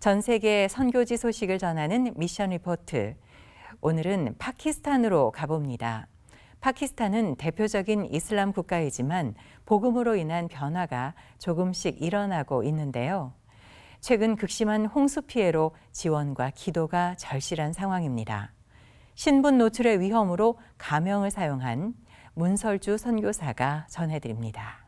전 세계 선교지 소식을 전하는 미션 리포트. 오늘은 파키스탄으로 가봅니다. 파키스탄은 대표적인 이슬람 국가이지만 복음으로 인한 변화가 조금씩 일어나고 있는데요. 최근 극심한 홍수 피해로 지원과 기도가 절실한 상황입니다. 신분 노출의 위험으로 가명을 사용한 문설주 선교사가 전해드립니다.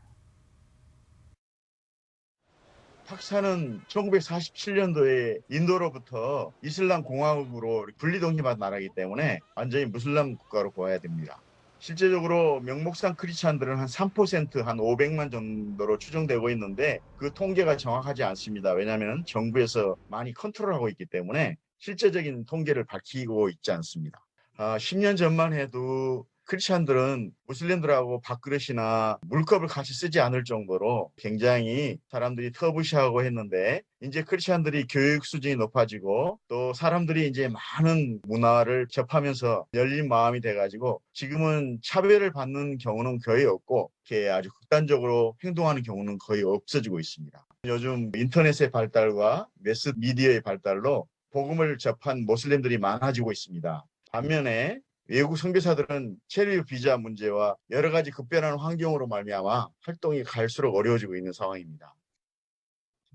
파키스탄은 1947년도에 인도로부터 이슬람 공화국으로 분리독립한 나라이기 때문에 완전히 무슬람 국가로 보아야 됩니다. 실제적으로 명목상 크리스찬들은 한 3%, 한 500만 정도로 추정되고 있는데 그 통계가 정확하지 않습니다. 왜냐하면 정부에서 많이 컨트롤하고 있기 때문에 실제적인 통계를 밝히고 있지 않습니다. 10년 전만 해도 크리스찬들은 무슬림들하고 밥그릇이나 물컵을 같이 쓰지 않을 정도로 굉장히 사람들이 터부시하고 했는데, 이제 크리스찬들이 교육 수준이 높아지고 또 사람들이 이제 많은 문화를 접하면서 열린 마음이 돼가지고 지금은 차별을 받는 경우는 거의 없고 이렇게 아주 극단적으로 행동하는 경우는 거의 없어지고 있습니다. 요즘 인터넷의 발달과 매스 미디어의 발달로 복음을 접한 모슬림들이 많아지고 있습니다. 반면에 외국 선교사들은 체류 비자 문제와 여러 가지 급변하는 환경으로 말미암아 활동이 갈수록 어려워지고 있는 상황입니다.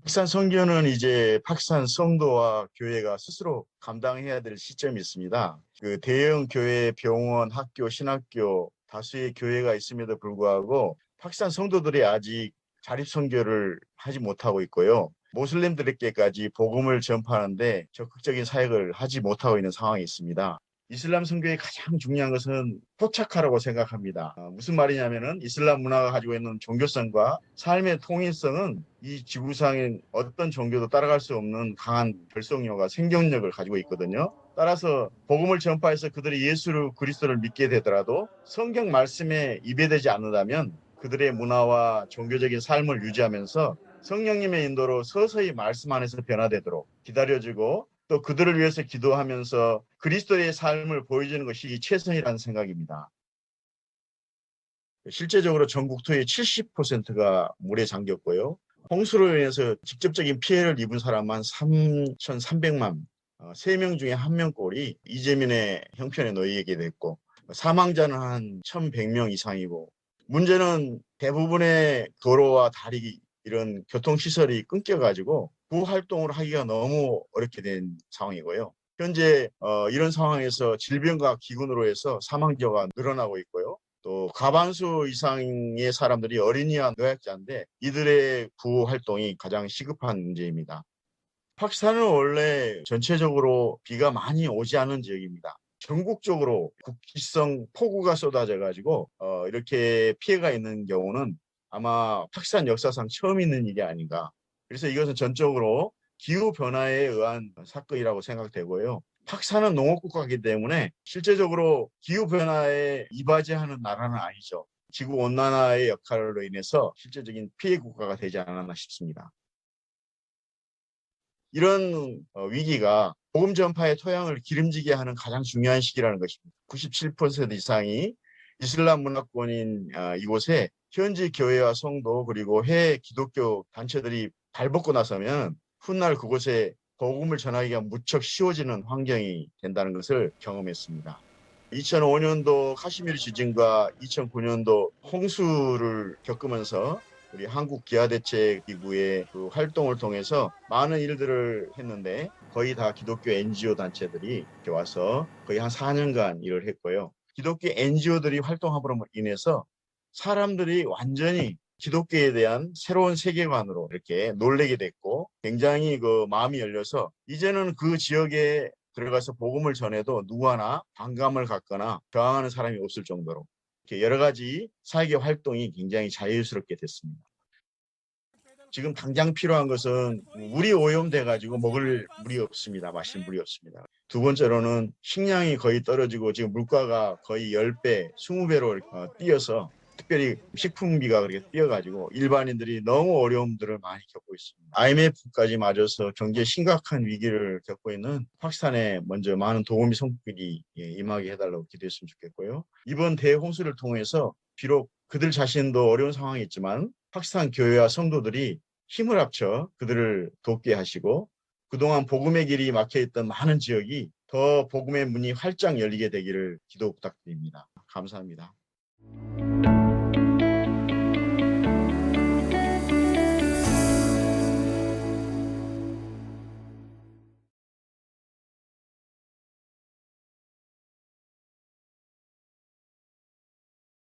파키스탄 선교는 이제 파키스탄 성도와 교회가 스스로 감당해야 될 시점이 있습니다. 그 대형 교회, 병원, 학교, 신학교 다수의 교회가 있음에도 불구하고 파키스탄 성도들이 아직 자립 선교를 하지 못하고 있고요. 모슬림들에게까지 복음을 전파하는데 적극적인 사역을 하지 못하고 있는 상황이 있습니다. 이슬람 선교의 가장 중요한 것은 포착하라고 생각합니다. 무슨 말이냐면은 이슬람 문화가 가지고 있는 종교성과 삶의 통일성은 이 지구상의 어떤 종교도 따라갈 수 없는 강한 결속력과 생존력을 가지고 있거든요. 따라서 복음을 전파해서 그들이 예수를 그리스도를 믿게 되더라도 성경 말씀에 이배되지 않는다면 그들의 문화와 종교적인 삶을 유지하면서 성령님의 인도로 서서히 말씀 안에서 변화되도록 기다려주고 또 그들을 위해서 기도하면서 그리스도의 삶을 보여주는 것이 최선이라는 생각입니다. 실제적으로 전국 토의 70%가 물에 잠겼고요. 홍수로 인해서 직접적인 피해를 입은 사람만 3,300만, 3명 중에 1명꼴이 이재민의 형편에 놓이게 됐고 사망자는 한 1,100명 이상이고, 문제는 대부분의 도로와 다리 이런 교통시설이 끊겨가지고 구활동을 하기가 너무 어렵게 된 상황이고요. 현재 이런 상황에서 질병과 기근으로 해서 사망자가 늘어나고 있고요. 또 과반수 이상의 사람들이 어린이와 노약자인데 이들의 구호 활동이 가장 시급한 문제입니다. 파키스탄은 원래 전체적으로 비가 많이 오지 않은 지역입니다. 전국적으로 국기성 폭우가 쏟아져 가지고 이렇게 피해가 있는 경우는 아마 파키스탄 역사상 처음 있는 일이 아닌가. 그래서 이것은 전적으로 기후 변화에 의한 사건이라고 생각되고요. 파키스탄은 농업국가이기 때문에 실제적으로 기후 변화에 이바지하는 나라는 아니죠. 지구 온난화의 역할로 인해서 실제적인 피해 국가가 되지 않았나 싶습니다. 이런 위기가 복음 전파의 토양을 기름지게 하는 가장 중요한 시기라는 것입니다. 97% 이상이 이슬람 문화권인 이곳에 현지 교회와 성도 그리고 해외 기독교 단체들이 발벗고 나서면 훗날 그곳에 복음을 전하기가 무척 쉬워지는 환경이 된다는 것을 경험했습니다. 2005년도 카시미르 지진과 2009년도 홍수를 겪으면서 우리 한국기아대책기구의 그 활동을 통해서 많은 일들을 했는데 거의 다 기독교 NGO 단체들이 이렇게 와서 거의 한 4년간 일을 했고요. 기독교 NGO들이 활동함으로 인해서 사람들이 완전히 기독교에 대한 새로운 세계관으로 이렇게 놀래게 됐고 굉장히 그 마음이 열려서 이제는 그 지역에 들어가서 복음을 전해도 누구 하나 반감을 갖거나 저항하는 사람이 없을 정도로 이렇게 여러 가지 사회계 활동이 굉장히 자유스럽게 됐습니다. 지금 당장 필요한 것은 물이 오염돼가지고 먹을 물이 없습니다. 마실 물이 없습니다. 두 번째로는 식량이 거의 떨어지고 지금 물가가 거의 10배, 20배로 뛰어서 특별히 식품비가 그렇게 뛰어가지고 일반인들이 너무 어려움들을 많이 겪고 있습니다. IMF까지 맞아서 경제 심각한 위기를 겪고 있는 파키스탄에 먼저 많은 도움이 손길이 임하게 해달라고 기도했으면 좋겠고요. 이번 대홍수를 통해서 비록 그들 자신도 어려운 상황이 있지만 파키스탄 교회와 성도들이 힘을 합쳐 그들을 돕게 하시고 그동안 복음의 길이 막혀있던 많은 지역이 더 복음의 문이 활짝 열리게 되기를 기도 부탁드립니다. 감사합니다.